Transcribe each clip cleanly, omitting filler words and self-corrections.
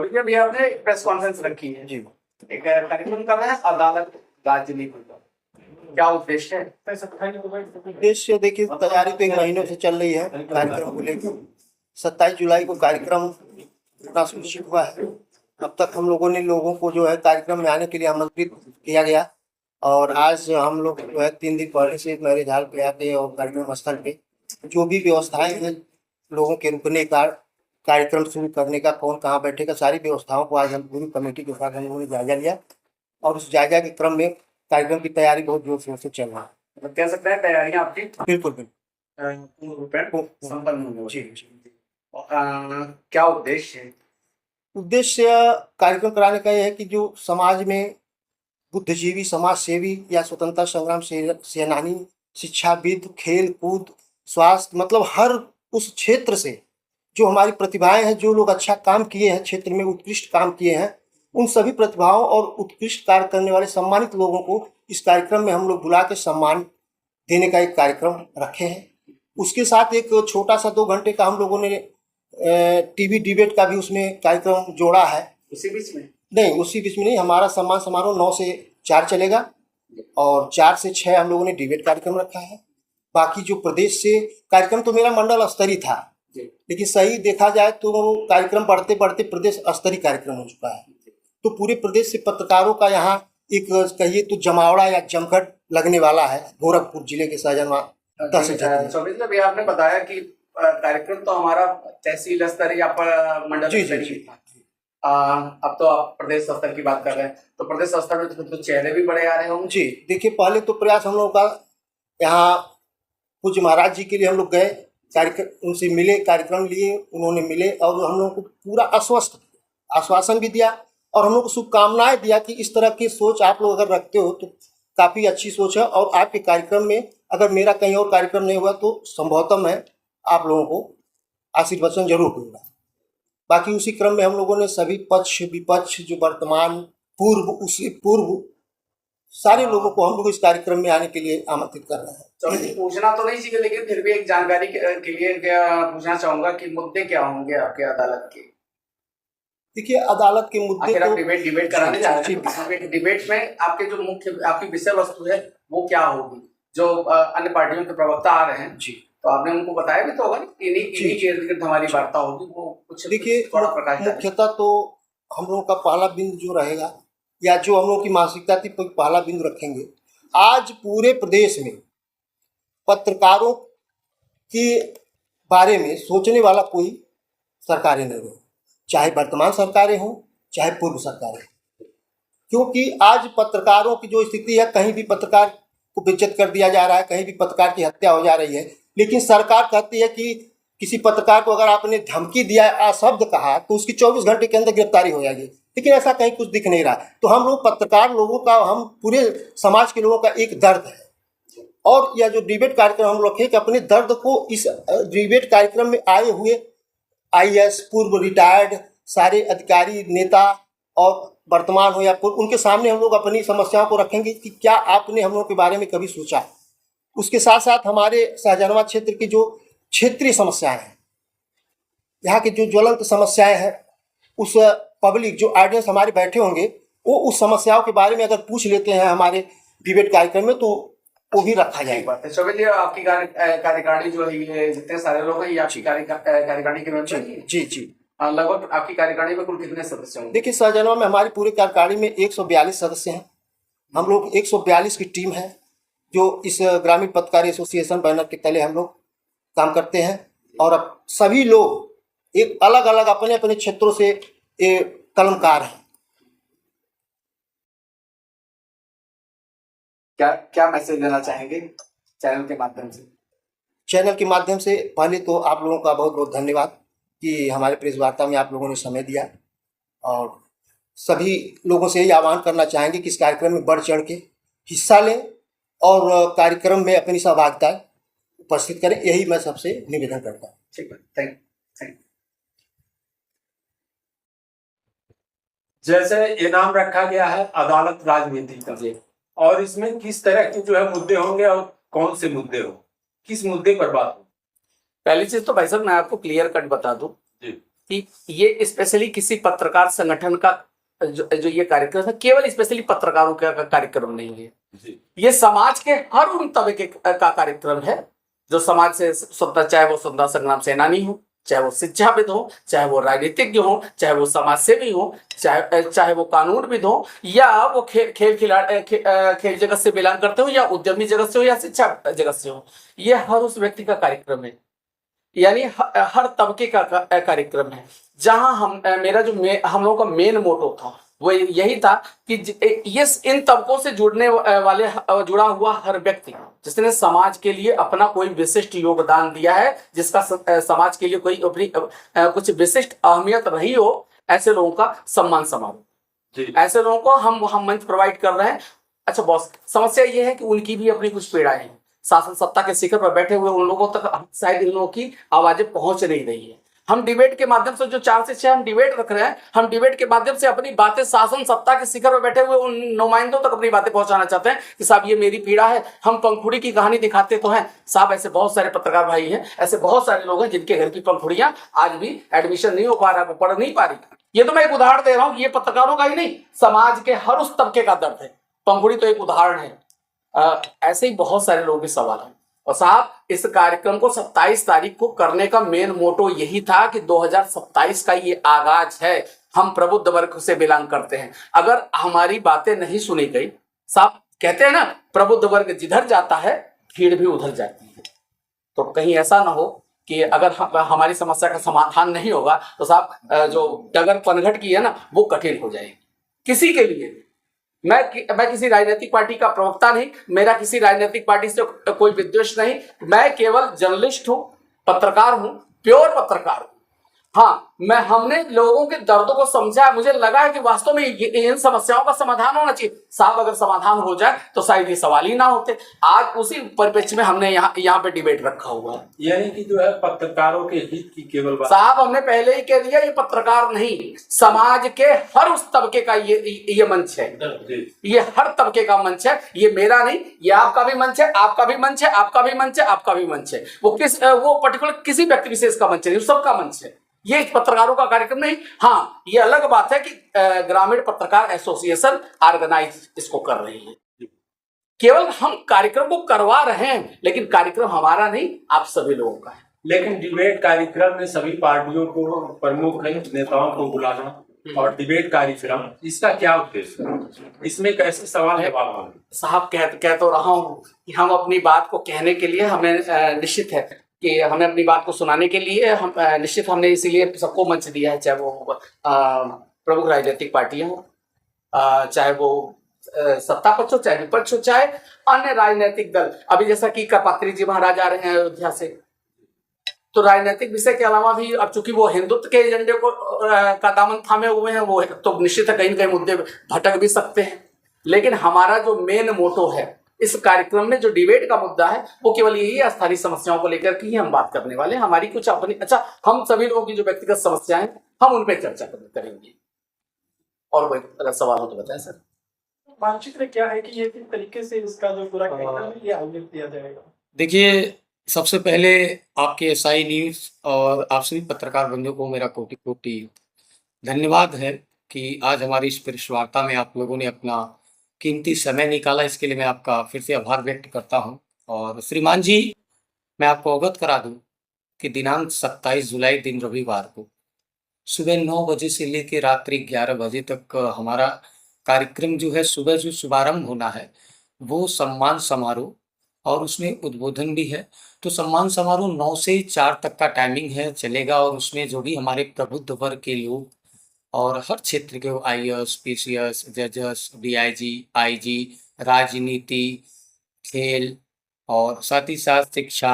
कभी अभी आपने प्रेस कॉन्फ्रेंस रखी है जी। एक कार्यक्रम कर रहे हैं अदालत राजनीति का, क्या उद्देश्य है? उद्देश्य देखिए, तैयारी तो 1 महीनों से चल रही है कार्यक्रम को लेकर। 27 जुलाई को कार्यक्रम पूरा सुनिश्चित हुआ है। अब तक हम लोगों ने लोगों को जो है कार्यक्रम में आने के लिए आमंत्रित किया गया और आज हम लोग जो है 3 दिन पहले से मैरिज हॉल पे आते और कार्यक्रम स्थल पे जो भी व्यवस्थाएं हैं लोगों के रुकने का, कार्यक्रम शुरू करने का, कौन कहाँ बैठेगा, सारी व्यवस्थाओं को आज हम पूरी कमेटी के साथ हम लोगों ने जायजा लिया और उस जायजा के क्रम में कार्यक्रम की तैयारी बहुत जोर शोर से चल रहा है। मतलब कह सकते हैं तैयारियां आपकी बिल्कुल पूर्ण रूप में संपन्न होने वाली जी। क्या उद्देश्य है? उद्देश्य कार्यक्रम कराने का यह है कि जो समाज में बुद्धिजीवी, समाज सेवी या स्वतंत्रता संग्राम सेनानी, शिक्षाविद, खेल कूद, स्वास्थ्य, मतलब हर उस क्षेत्र से जो हमारी प्रतिभाएं हैं, जो लोग अच्छा काम किए हैं, क्षेत्र में उत्कृष्ट काम किए हैं, उन सभी प्रतिभाओं और उत्कृष्ट कार्य करने वाले सम्मानित लोगों को इस कार्यक्रम में हम लोग बुला के सम्मान देने का एक कार्यक्रम रखे हैं। उसके साथ एक छोटा सा 2 घंटे का हम लोगों ने टीवी डिबेट का भी उसमें कार्यक्रम जोड़ा है। उसी बीच में नहीं, उसी बीच में नहीं, हमारा सम्मान समारोह 9 से 4 चलेगा और 4 से 6 हम लोगों ने डिबेट कार्यक्रम रखा है। बाकी जो प्रदेश से कार्यक्रम तो मेरा मंडल स्तरीय था, लेकिन सही देखा जाए तो कार्यक्रम बढ़ते बढ़ते प्रदेश स्तरीय कार्यक्रम हो चुका है। तो पूरे प्रदेश से पत्रकारों का यहाँ एक कहिए तो जमावड़ा या जमघट लगने वाला है गोरखपुर जिले के सहजनवा तहसील। चौबीस में आपने बताया कि कार्यक्रम तो हमारा तहसील स्तर या मंडल स्तर था। अब तो आप प्रदेश स्तर की बात कर रहे हैं, तो प्रदेश स्तर में तो चेहरे भी बड़े आ रहे होंगे। जी देखिए, पहले तो प्रयास हम लोगों का यहाँ पूज्य महाराज जी के लिए हम लोग गए, कार्यक्रम उनसे मिले, कार्यक्रम लिए, उन्होंने मिले और हम लोगों को पूरा आश्वासन भी दिया और हम लोग को शुभकामनाएं दिया कि इस तरह की सोच आप लोग अगर रखते हो तो काफ़ी अच्छी सोच है और आपके कार्यक्रम में अगर मेरा कहीं और कार्यक्रम नहीं हुआ तो संभवतः मैं आप लोगों को आशीर्वचन जरूर दूंगा। बाकी उसी क्रम में हम लोगों ने सभी पक्ष विपक्ष जो वर्तमान उससे पूर्व सारे लोगों को हम लोग इस कार्यक्रम में आने के लिए आमंत्रित कर रहे हैं। तो पूछना तो नहीं चाहिए, लेकिन फिर भी एक जानकारी के लिए पूछना चाहूंगा कि मुद्दे क्या होंगे आपके अदालत के? देखिए, अदालत के मुद्दे तो डिबेट कराने जा रहे हैं। डिबेट में आपके जो मुख्य आपकी विषय वस्तु है वो क्या होगी? जो अन्य पार्टियों के प्रवक्ता आ रहे हैं जी, तो आपने उनको बताया भी तो होगा इन्हीं के हमारी वार्ता होगी, वो कुछ देखिए मुख्यतः तो हम लोगों का पहला बिंदु जो रहेगा या जो हम लोगों की मानसिकता थी पहला बिंदु रखेंगे। आज पूरे प्रदेश में पत्रकारों के बारे में सोचने वाला कोई सरकारें नहीं हो, चाहे वर्तमान सरकारें हों चाहे पूर्व सरकारें, क्योंकि आज पत्रकारों की जो स्थिति है, कहीं भी पत्रकार को बेइज्जत कर दिया जा रहा है, कहीं भी पत्रकार की हत्या हो जा रही है, लेकिन सरकार कहती है कि किसी पत्रकार को अगर आपने धमकी दिया, अशब्द कहा, तो उसकी 24 घंटे के अंदर गिरफ्तारी हो जाएगी, लेकिन ऐसा कहीं कुछ दिख नहीं रहा। तो हम लोग पत्रकार लोगों का, हम पूरे समाज के लोगों का एक दर्द है और यह जो डिबेट कार्यक्रम हम रखे कि अपने दर्द को इस डिबेट कार्यक्रम में आए हुए IAS, पूर्व रिटायर्ड सारे अधिकारी, नेता और वर्तमान हो या पूर्व, उनके सामने हम लोग अपनी समस्याओं को रखेंगे कि क्या आपने हम लोग के बारे में कभी सोचा। उसके साथ साथ हमारे सहजनवा क्षेत्र की जो क्षेत्रीय समस्याएं हैं, यहाँ की जो ज्वलंत समस्याएं हैं, उस पब्लिक जो ऑडियंस हमारे बैठे होंगे वो उस समस्याओं के बारे में अगर पूछ लेते हैं हमारे डिबेट कार्यक्रम में तो वो भी रखा जाएगा। चौबे आपकी कार्यकारिणी जो है, ये जितने सारे लोग हैं, ये आपकी कार्यकारिणी के मेंबर हैं? जी जी। लगभग आपकी कार्यकारिणी में कुल कितने सदस्य होंगे? देखिए, सहजनवा में हमारी पूरी कार्यकारिणी में 142 सदस्य हैं। हम लोग 142 की टीम है जो इस ग्रामीण पत्रकार एसोसिएशन बैनर के तले हम लोग काम करते हैं और अब सभी लोग एक अलग अलग अपने अपने क्षेत्रों से कलमकार हैं। क्या मैसेज देना चाहेंगे चैनल के माध्यम से? चैनल के माध्यम से पहले तो आप लोगों का बहुत बहुत धन्यवाद कि हमारे प्रेस वार्ता में आप लोगों ने समय दिया और सभी लोगों से यही आह्वान करना चाहेंगे कि इस कार्यक्रम में बढ़ चढ़ के हिस्सा लें और कार्यक्रम में अपनी सहभागिता उपस्थित करें, यही मैं सबसे निवेदन करता हूँ। ठीक है, थैंक यू। जैसे इनाम रखा गया है अदालत राजनीति का, और इसमें किस तरह के जो है मुद्दे होंगे और कौन से मुद्दे हो, किस मुद्दे पर बात हो? पहली चीज तो भाई साहब मैं आपको क्लियर कट बता दूं कि ये स्पेशली किसी पत्रकार संगठन का जो ये कार्यक्रम है, केवल स्पेशली पत्रकारों का कार्यक्रम नहीं है, ये समाज के हर उन तबके का कार्यक्रम है जो समाज से स्वतंत्र, चाहे वो स्वतंत्रता संग्राम सेनानी हो, चाहे वो शिक्षाविद हो, चाहे वो राजनीतिज्ञ हो, चाहे वो समाज सेवी हो, चाहे वो कानूनविद हो, या वो खेल जगत से बिलोंग करते हो, या उद्यमी जगत से हो, या शिक्षा जगत से हो। ये हर उस व्यक्ति का कार्यक्रम है, यानी हर तबके का कार्यक्रम है। जहां हम लोगों का मेन मोटो था वो यही था कि ये इन तबकों से जुड़ा हुआ हर व्यक्ति जिसने समाज के लिए अपना कोई विशिष्ट योगदान दिया है, जिसका समाज के लिए कोई अपनी कुछ विशिष्ट अहमियत रही हो, ऐसे लोगों का सम्मान समारोह, ऐसे लोगों को हम मंच प्रोवाइड कर रहे हैं। अच्छा बॉस, समस्या ये है कि उनकी भी अपनी कुछ पीड़ाएं हैं। शासन सत्ता के शिखर पर बैठे हुए उन लोगों तक शायद इन लोगों की आवाजें पहुंच नहीं रही है। हम डिबेट के माध्यम से, जो 4 से 6 हम डिबेट रख रहे हैं, हम डिबेट के माध्यम से अपनी बातें शासन सत्ता के शिखर पर बैठे हुए उन नुमाइंदों तक अपनी बातें पहुंचाना चाहते हैं कि साहब ये मेरी पीड़ा है। हम पंखुड़ी की कहानी दिखाते तो हैं साहब, ऐसे बहुत सारे पत्रकार भाई हैं, ऐसे बहुत सारे लोग हैं जिनके घर की पंखुड़ियां आज भी एडमिशन नहीं हो पा रहा, वो पढ़ नहीं पा रही। ये तो मैं एक उदाहरण दे रहा हूं, ये पत्रकारों का ही नहीं, समाज के हर उस तबके का दर्द है। पंखुड़ी तो एक उदाहरण है, ऐसे ही बहुत सारे लोगों के सवाल हैं। और साहब, इस कार्यक्रम को 27 तारीख को करने का मेन मोटो यही था कि 2027 का ये आगाज है। हम प्रबुद्ध वर्ग से बिलोंग करते हैं, अगर हमारी बातें नहीं सुनी गई, साहब कहते हैं ना, प्रबुद्ध वर्ग जिधर जाता है भीड़ भी उधर जाती है। तो कहीं ऐसा ना हो कि अगर हमारी समस्या का समाधान नहीं होगा तो साहब जो डगर पनघट की है ना, वो कठिन हो जाएगी किसी के लिए। मैं किसी राजनीतिक पार्टी का प्रवक्ता नहीं, मेरा किसी राजनीतिक पार्टी से कोई विद्वेष नहीं, मैं केवल जर्नलिस्ट हूं, पत्रकार हूं, प्योर पत्रकार हूं। हाँ, हमने लोगों के दर्दों को समझा, मुझे लगा है कि वास्तव में इन समस्याओं का समाधान होना चाहिए। साहब, अगर समाधान हो जाए तो शायद ये सवाल ही ना होते। आज उसी परिप्रेक्ष्य में हमने यहाँ पे डिबेट रखा हुआ है, यानी कि जो है पत्रकारों के हित की केवल बात। साहब, हमने पहले ही कह दिया, ये पत्रकार नहीं, समाज के हर उस तबके का ये मंच है, ये हर तबके का मंच है। ये मेरा नहीं, ये आपका भी मंच है, आपका भी मंच है, आपका भी मंच है, आपका भी मंच है। वो पर्टिकुलर किसी व्यक्ति विशेष का मंच नहीं, सबका मंच है। ये पत्रकारों का कार्यक्रम नहीं। हाँ, ये अलग बात है कि ग्रामीण पत्रकार एसोसिएशन ऑर्गेनाइज इसको कर रही है। केवल हम कार्यक्रम को करवा रहे हैं, लेकिन कार्यक्रम हमारा नहीं, आप सभी लोगों का है। लेकिन डिबेट कार्यक्रम में सभी पार्टियों को, प्रमुख नेताओं को बुलाना और डिबेट कार्यक्रम, इसका क्या उद्देश्य है? इसमें कैसे सवाल है? साहब, कह तो रहा हूँ कि हम अपनी बात को कहने के लिए हमें निश्चित है कि हमें अपनी बात को सुनाने के लिए हमने इसीलिए सबको मंच दिया है, चाहे वो प्रमुख राजनीतिक पार्टियां हो, चाहे वो सत्ता पक्ष हो, चाहे विपक्ष हो, चाहे अन्य राजनीतिक दल। अभी जैसा कि कपात्री जी महाराज आ रहे हैं अयोध्या से, तो राजनीतिक विषय के अलावा भी अब चूंकि वो हिंदुत्व के एजेंडे को का दामन थामे हुए हैं, वो तो निश्चित है कहीं न कहीं मुद्दे भटक भी सकते हैं। लेकिन हमारा जो मेन मोटो है इस कार्यक्रम में, जो डिबेट का मुद्दा है, वो केवल यही है, स्थानीय समस्याओं को लेकर के ही हम बात करने वाले हैं। हमारी कुछ अपनी, अच्छा, हम सभी लोगों की जो व्यक्तिगत समस्याएं हम उन पर चर्चा करेंगे। और कोई अगर सवाल हो तो बताएं सर। मानचित्र क्या है कि ये किस तरीके से इसका जो पूरा कार्यक्रम है ये आयोजित किया जाएगा? देखिए, सबसे पहले आपके एसआई न्यूज और आप सभी पत्रकार बंधुओं को मेरा कोटि कोटि धन्यवाद है कि आज हमारी इस प्रेस वार्ता में आप लोगों ने अपना कीमती समय निकाला। इसके लिए मैं आपका फिर से आभार व्यक्त करता हूं। और श्रीमान जी, मैं आपको अवगत करा दूं कि दिनांक 27 जुलाई दिन रविवार को सुबह 9 बजे से लेकर रात्रि 11 बजे तक हमारा कार्यक्रम जो है, सुबह जो शुभारंभ होना है वो सम्मान समारोह, और उसमें उद्बोधन भी है। तो सम्मान समारोह 9 से 4 तक का टाइमिंग है, चलेगा। और उसमें जो भी हमारे प्रबुद्ध वर्ग के लोग और हर क्षेत्र के आईएएस, पीसीएस, जजेस, डीआईजी, आईजी, राजनीति, खेल और साथ ही साथ शिक्षा,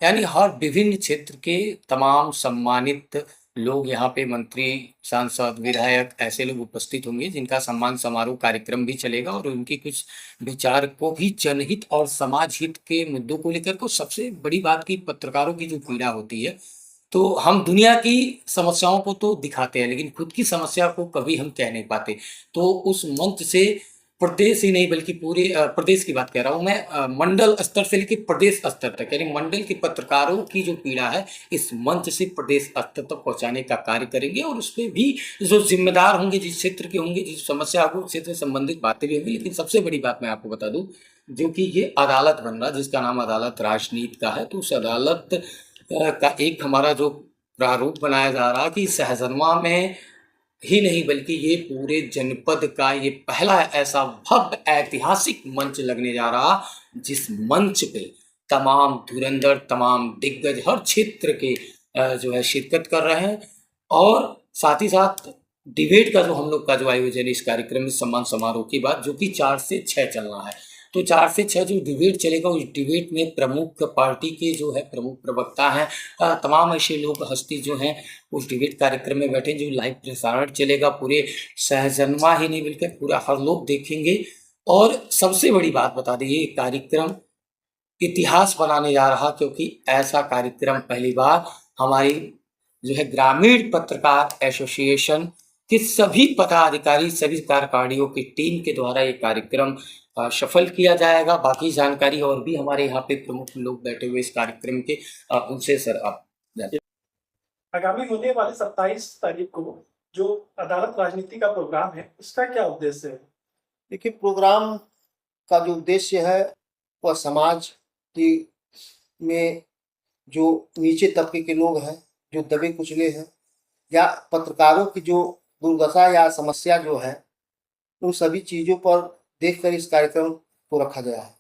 यानी हर विभिन्न क्षेत्र के तमाम सम्मानित लोग यहाँ पे, मंत्री, सांसद, विधायक, ऐसे लोग उपस्थित होंगे जिनका सम्मान समारोह कार्यक्रम भी चलेगा। और उनकी कुछ विचार को भी, जनहित और समाज हित के मुद्दों को लेकर को, सबसे बड़ी बात की पत्रकारों की जो पीड़ा होती है, तो हम दुनिया की समस्याओं को तो दिखाते हैं लेकिन खुद की समस्या को कभी हम कह नहीं पाते। तो उस मंच से प्रदेश ही नहीं बल्कि पूरे प्रदेश की बात कह रहा हूँ मैं, मंडल स्तर से लेकर प्रदेश स्तर तक, यानी मंडल के पत्रकारों की जो पीड़ा है इस मंच से प्रदेश स्तर तक पहुंचाने का कार्य करेंगे। और उस पर भी जो जिम्मेदार होंगे, जिस क्षेत्र के होंगे, जिस समस्या को क्षेत्र से संबंधित बातें भी होंगी। लेकिन सबसे बड़ी बात मैं आपको बता दूं, जो कि ये अदालत बन रहा, जिसका नाम अदालत राजनीति का है, तो उस अदालत का एक हमारा जो प्रारूप बनाया जा रहा कि सहजनवा में ही नहीं बल्कि ये पूरे जनपद का ये पहला ऐसा भव्य ऐतिहासिक मंच लगने जा रहा, जिस मंच पे तमाम धुरंधर, तमाम दिग्गज हर क्षेत्र के जो है शिरकत कर रहे हैं। और साथ ही साथ डिबेट का जो हम लोग का जो आयोजन इस कार्यक्रम में सम्मान समारोह की बात, जो कि 4 से 6 चलना है, तो 4 से 6 जो डिबेट चलेगा, उस डिबेट में प्रमुख पार्टी के जो है प्रमुख प्रवक्ता हैं, तमाम ऐसे लोग हस्ती जो हैं उस डिबेट कार्यक्रम में बैठे, जो लाइव प्रसारण चलेगा पूरे सहजनवा ही नहीं बल्कि पूरा हर लोग देखेंगे। और सबसे बड़ी बात बता दें, ये कार्यक्रम इतिहास बनाने जा रहा, क्योंकि ऐसा कार्यक्रम पहली बार हमारी जो है ग्रामीण पत्रकार एसोसिएशन के सभी पदाधिकारी, सभी कार्यकारिणियों की टीम के द्वारा ये कार्यक्रम सफल किया जाएगा। बाकी जानकारी और भी हमारे यहाँ पे प्रमुख लोग बैठे हुए इस कार्यक्रम के, उनसे सर आप आगामी होने वाले 27 तारीख को जो अदालत राजनीति का प्रोग्राम है, उसका क्या उद्देश्य है? देखिए, प्रोग्राम का जो उद्देश्य है वह समाज की में जो नीचे तबके के लोग हैं, जो दबे कुचले हैं, या पत्रकारों की जो दुर्दशा या समस्या जो है, उन सभी चीज़ों पर देखकर इस कार्यक्रम को रखा गया है।